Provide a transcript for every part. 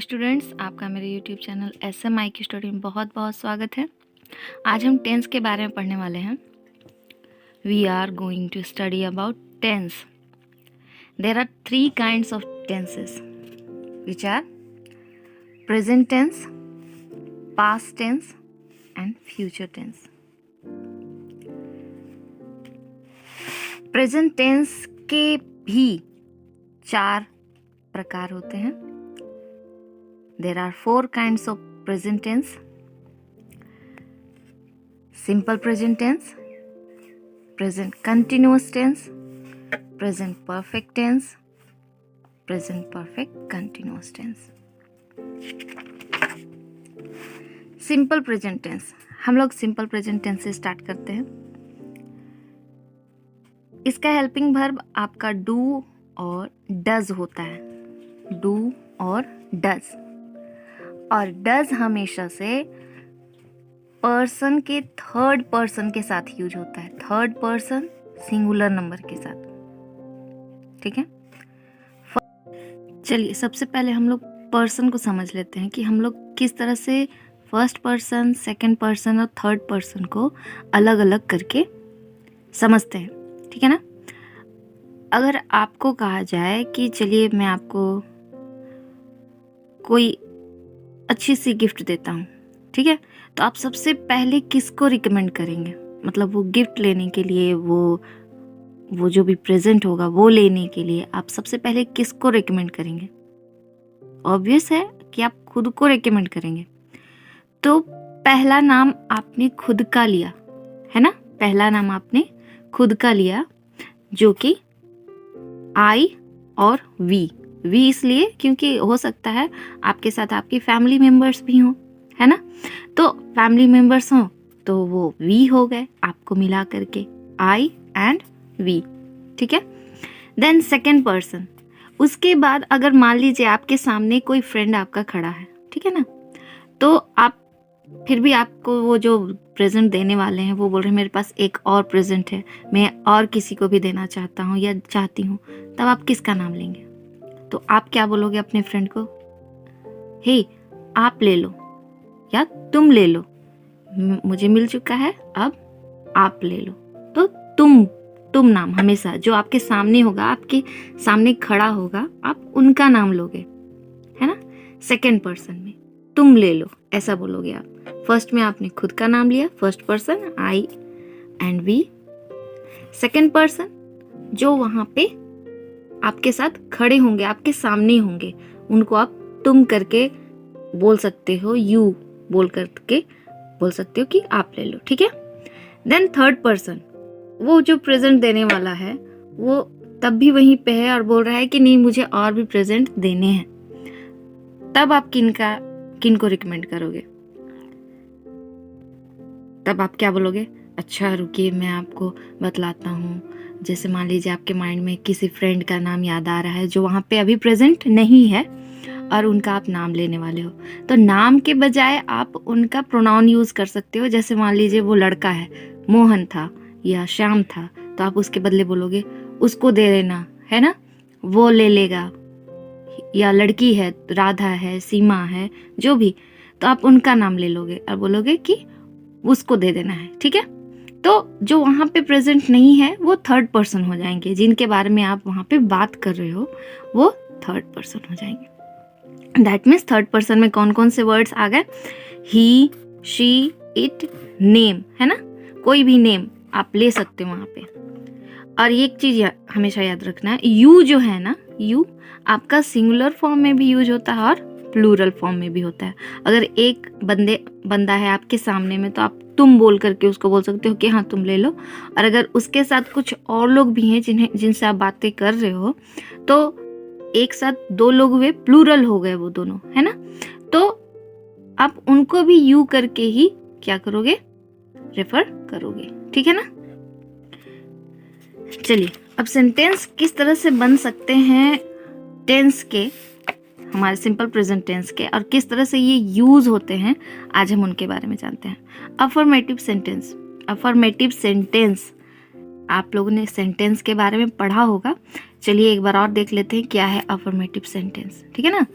Students, आपका मेरे YouTube channel SMI की स्टडी में बहुत बहुत स्वागत है। आज हम टेंस के बारे में पढ़ने वाले हैं। We are going to study about tense. There are 3 kinds of tenses which are present tense, past tense and future tense. Present tense के भी 4 प्रकार होते हैं। There are 4 kinds of present tense: simple present tense, present continuous tense, present perfect tense, present perfect continuous tense. Simple present tense, हम लोग simple present tense से start करते हैं। इसका हेल्पिंग वर्ब आपका डू और डज होता है। डू और डज, और डज हमेशा से पर्सन के थर्ड पर्सन के साथ यूज होता है। थर्ड पर्सन सिंगुलर नंबर के साथ, ठीक है। चलिए सबसे पहले हम लोग पर्सन को समझ लेते हैं कि हम लोग किस तरह से फर्स्ट पर्सन, सेकंड पर्सन और थर्ड पर्सन को अलग अलग करके समझते हैं, ठीक है ना। अगर आपको कहा जाए कि चलिए मैं आपको कोई अच्छी सी गिफ्ट देता हूँ, ठीक है, तो आप सबसे पहले किसको रिकमेंड करेंगे? मतलब वो गिफ्ट लेने के लिए, वो जो भी प्रेजेंट होगा वो लेने के लिए आप सबसे पहले किसको रिकमेंड करेंगे? ऑब्वियस है कि आप खुद को रिकमेंड करेंगे। तो पहला नाम आपने खुद का लिया, है ना। पहला नाम आपने खुद का लिया, जो कि आई और वी इसलिए क्योंकि हो सकता है आपके साथ आपकी फैमिली मेंबर्स भी हों, है ना। तो फैमिली मेंबर्स हों तो वो वी हो गए आपको मिला करके, आई एंड वी, ठीक है। देन सेकंड पर्सन, उसके बाद अगर मान लीजिए आपके सामने कोई फ्रेंड आपका खड़ा है, ठीक है ना, तो आप फिर भी आपको वो जो प्रेजेंट देने वाले हैं वो बोल रहे हैं मेरे पास एक और प्रेजेंट है, मैं और किसी को भी देना चाहता हूँ या चाहती हूँ, तब आप किसका नाम लेंगे? तो आप क्या बोलोगे अपने फ्रेंड को? हे, आप ले लो या तुम ले लो, मुझे मिल चुका है, अब आप ले लो। तो तुम नाम हमेशा जो आपके सामने होगा, आपके सामने खड़ा होगा, आप उनका नाम लोगे, है ना। सेकंड पर्सन में तुम ले लो ऐसा बोलोगे आप। फर्स्ट में आपने खुद का नाम लिया, first person I and we. Second person जो वहां पे आपके साथ खड़े होंगे, आपके सामने होंगे, उनको आप तुम करके बोल सकते हो, यू बोल करके बोल सकते हो कि आप ले लो, ठीक है। देन थर्ड पर्सन, वो जो प्रेजेंट देने वाला है वो तब भी वहीं पे है और बोल रहा है कि नहीं मुझे और भी प्रेजेंट देने हैं, तब आप किनको रिकमेंड करोगे? तब आप क्या बोलोगे? अच्छा रुकिए मैं आपको बतलाता हूँ। जैसे मान लीजिए आपके माइंड में किसी फ्रेंड का नाम याद आ रहा है जो वहाँ पे अभी प्रेजेंट नहीं है और उनका आप नाम लेने वाले हो, तो नाम के बजाय आप उनका प्रोनाउन यूज कर सकते हो। जैसे मान लीजिए वो लड़का है, मोहन था या श्याम था, तो आप उसके बदले बोलोगे उसको दे देना, है ना, वो ले लेगा। या लड़की है, राधा है, सीमा है, जो भी, तो आप उनका नाम ले लोगे और बोलोगे कि उसको दे देना है, ठीक है। तो जो वहाँ पे प्रेजेंट नहीं है वो थर्ड पर्सन हो जाएंगे, जिनके बारे में आप वहाँ पे बात कर रहे हो वो थर्ड पर्सन हो जाएंगे। दैट मीन्स थर्ड पर्सन में कौन कौन से वर्ड्स आ गए? ही, शी, इट, नेम, है ना, कोई भी नेम आप ले सकते हो वहाँ पे। और एक चीज हमेशा याद रखना है, यू जो है ना, यू आपका सिंगुलर फॉर्म में भी यूज होता है और प्लूरल फॉर्म में भी होता है। अगर एक बंदा है आपके सामने में तो आप तुम बोल करके उसको बोल सकते हो कि हाँ तुम ले लो, और अगर उसके साथ कुछ और लोग भी हैं जिनसे आप बातें कर रहे हो, तो एक साथ 2 लोग हुए, प्लूरल हो गए वो दोनों, है ना। तो आप उनको भी यू करके ही क्या करोगे? रेफर करोगे, ठीक है ना। चलिए अब सेंटेंस किस तरह से बन सकते हैं टेंस के, हमारे सिंपल प्रेजेंट टेंस के, और किस तरह से ये यूज होते हैं, आज हम उनके बारे में जानते हैं। अफर्मेटिव सेंटेंस आप लोगों ने सेंटेंस के बारे में पढ़ा होगा। चलिए एक बार और देख लेते हैं क्या है अफर्मेटिव सेंटेंस, ठीक है ना।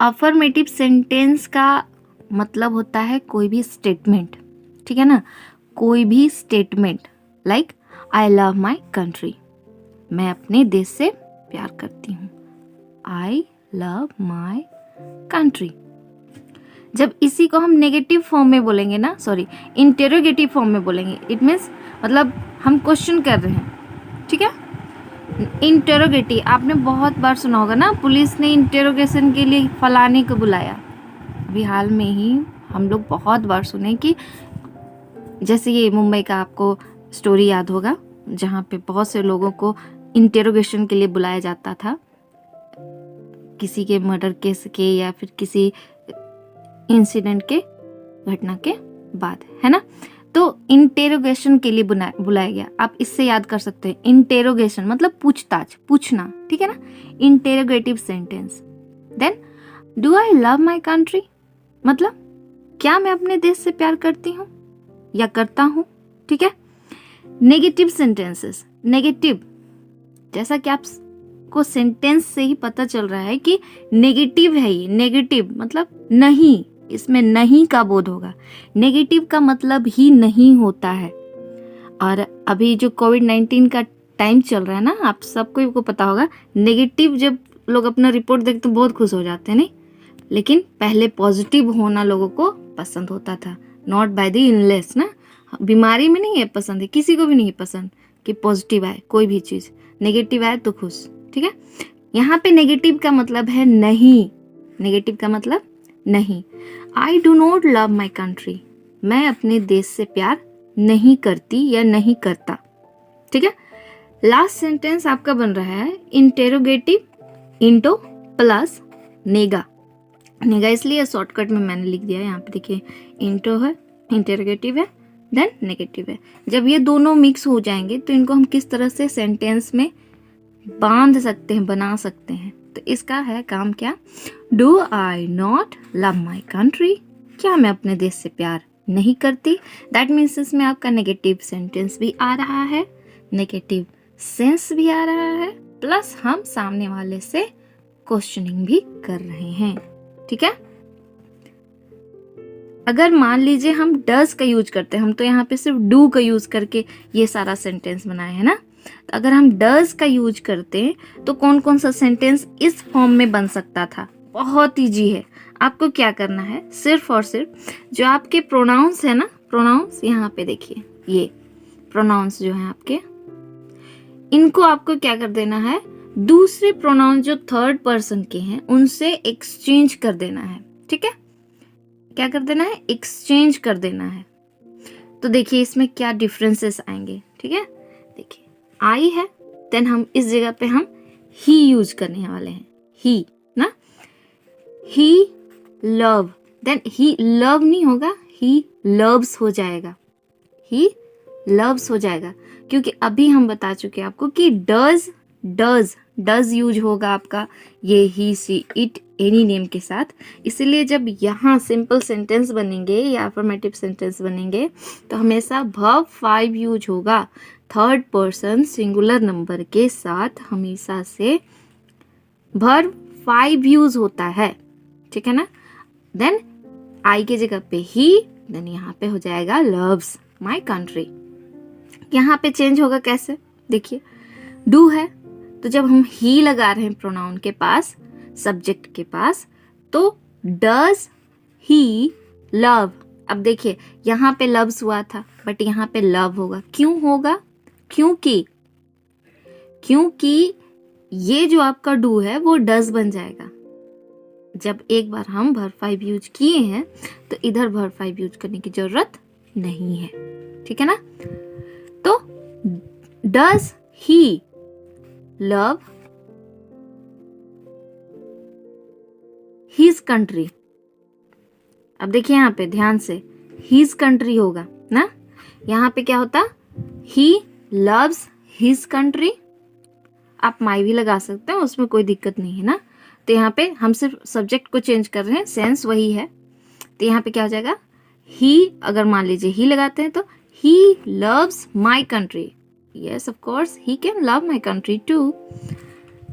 अफर्मेटिव सेंटेंस का मतलब होता है कोई भी स्टेटमेंट, ठीक है ना, कोई भी statement like I love my country, मैं अपने देश से प्यार करती हूँ, आई लव माई कंट्री। जब इसी को हम नेगेटिव फॉर्म में बोलेंगे ना, सॉरी इंटेरोगेटिव फॉर्म में बोलेंगे, इट मीन्स मतलब हम क्वेश्चन कर रहे हैं, ठीक है। इंटेरोगेटिव आपने बहुत बार सुना होगा ना, पुलिस ने इंटेरोगेशन के लिए फलाने को बुलाया। अभी हाल में ही हम लोग बहुत बार सुने कि जैसे ये मुंबई का आपको स्टोरी याद होगा, जहाँ पे बहुत से लोगों को इंटेरोगेशन के लिए बुलाया जाता था, किसी के मर्डर केस के या फिर किसी इंसिडेंट के घटना के बाद, है ना। तो इंटेरोगेशन के लिए बुलाया गया, आप इससे याद कर सकते हैं। इंटेरोगेशन मतलब पूछताछ, पूछना, ठीक है ना, interrogative sentence. Then do I love my country मतलब क्या मैं अपने देश से प्यार करती हूँ या करता हूँ, ठीक है। नेगेटिव सेंटेंसेस, नेगेटिव जैसा कि आपको सेंटेंस से ही पता चल रहा है कि नेगेटिव है ये, नेगेटिव मतलब नहीं, इसमें नहीं का बोध होगा। नेगेटिव का मतलब ही नहीं होता है। और अभी जो कोविड-19 का टाइम चल रहा है ना, आप सबको को पता होगा, नेगेटिव जब लोग अपना रिपोर्ट देखते तो बहुत खुश हो जाते हैं, नहीं, लेकिन पहले पॉजिटिव होना लोगों को पसंद होता था, नॉट बाय द इलनेस ना, बीमारी में नहीं है पसंद, है किसी को भी नहीं पसंद कि पॉजिटिव आए कोई भी चीज़, नेगेटिव आए तो खुश, ठीक है। यहाँ पे नेगेटिव का मतलब है नहीं, नेगेटिव का मतलब नहीं। I do not love my country, मैं अपने देश से प्यार नहीं करती या नहीं करता, ठीक है। लास्ट सेंटेंस आपका बन रहा है इंटेरोगेटिव इंटो प्लस नेगा। नेगा इसलिए शॉर्टकट में मैंने लिख दिया है, यहाँ पे देखिए इंटो है, इंटेरोगेटिव है, देन नेगेटिव है। जब ये दोनों मिक्स हो जाएंगे तो इनको हम किस तरह से सेंटेंस में बांध सकते हैं, बना सकते हैं। तो इसका है काम क्या, do I not love my country, क्या मैं अपने देश से प्यार नहीं करती। दैट मीन्स इसमें आपका नेगेटिव सेंटेंस भी आ रहा है, नेगेटिव सेंस भी आ रहा है, प्लस हम सामने वाले से क्वेश्चनिंग भी कर रहे हैं, ठीक है। अगर मान लीजिए हम डज का यूज करते हैं, हम तो यहाँ पे सिर्फ डू का यूज करके ये सारा सेंटेंस बनाए हैं ना, तो अगर हम डज का यूज करते हैं तो कौन कौन सा सेंटेंस इस फॉर्म में बन सकता था। बहुत ईजी है, आपको क्या करना है, सिर्फ और सिर्फ जो आपके प्रोनाउंस है ना, प्रोनाउंस यहाँ पे देखिए, ये प्रोनाउंस जो है आपके, इनको आपको क्या कर देना है, दूसरे प्रोनाउंस जो थर्ड पर्सन के हैं उनसे एक्सचेंज कर देना है, ठीक है। क्या कर देना है, एक्सचेंज कर देना है। तो देखिए इसमें क्या डिफरेंसेस आएंगे, ठीक है। देखिए आई है, देन हम इस जगह पे हम ही यूज करने वाले हैं, ही ना, ही लव, देन ही लव नहीं होगा, ही लव्स हो जाएगा, ही लव्स हो जाएगा, क्योंकि अभी हम बता चुके हैं आपको कि डज डज डज यूज होगा आपका ये ही सी इट एनी नेम के साथ। इसलिए जब यहाँ सिंपल सेंटेंस बनेंगे या अफर्मेटिव सेंटेंस बनेंगे तो हमेशा वर्ब 5 यूज होगा, थर्ड पर्सन सिंगुलर नंबर के साथ हमेशा से वर्ब 5 यूज होता है, ठीक है ना। देन आई के जगह पे ही, देन यहाँ पे हो जाएगा लव्स माई कंट्री। यहाँ पे चेंज होगा कैसे, देखिए डू है तो जब हम ही लगा रहे हैं प्रोनाउन के पास, सब्जेक्ट के पास, तो डज ही लव। अब देखिए यहाँ पे लव्स हुआ था बट यहाँ पे लव होगा, क्यों होगा, क्योंकि ये जो आपका डू है वो डज बन जाएगा। जब एक बार हम वर्ब 5 यूज किए हैं तो इधर वर्ब 5 यूज करने की जरूरत नहीं है, ठीक है ना। तो does he love his country. अब देखिए यहाँ पे ध्यान से हिज कंट्री होगा ना, यहाँ पे क्या होता, ही लव्स हिज कंट्री। आप माई भी लगा सकते हैं, उसमें कोई दिक्कत नहीं है ना। तो यहाँ पे हम सिर्फ सब्जेक्ट को चेंज कर रहे हैं, सेंस वही है। तो यहाँ पे क्या हो जाएगा, ही, अगर मान लीजिए ही लगाते हैं तो he loves my country, Yes, of course, he can love my country too.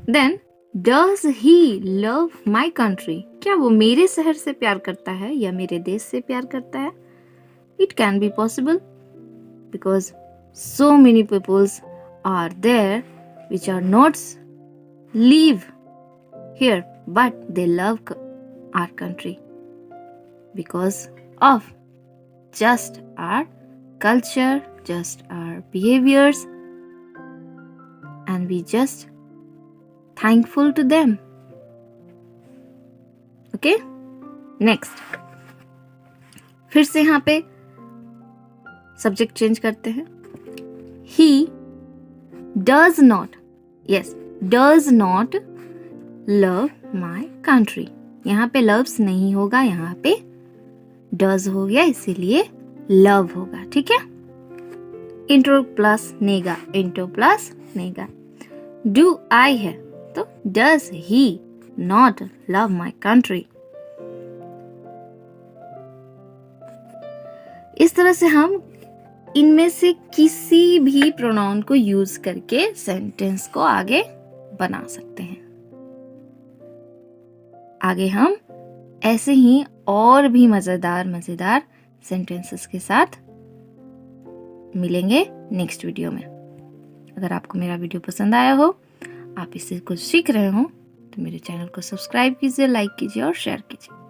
Then, does he love my country? क्या वो मेरे शहर से प्यार करता है या मेरे देश से प्यार करता है? It can be possible because so many peoples are there which are not live here but they love our country because of just our culture, just our behaviors, and we just thankful to them. Okay, next फिर से यहाँ पे subject change करते हैं. He does not, yes, does not love my country. यहाँ पे loves नहीं होगा, यहाँ पे does हो गया, इसीलिए love होगा. ठीक है. इंट्रो प्लस नेगा, इंट्रो प्लस नेगा. Do I है तो does he not love my country. इस तरह से हम इनमें से किसी भी प्रोनाउन को यूज करके सेंटेंस को आगे बना सकते हैं. आगे हम ऐसे ही और भी मजेदार सेंटेंसेस के साथ मिलेंगे नेक्स्ट वीडियो में. अगर आपको मेरा वीडियो पसंद आया हो, आप इससे कुछ सीख रहे हो, तो मेरे चैनल को सब्सक्राइब कीजिए, लाइक कीजिए और शेयर कीजिए.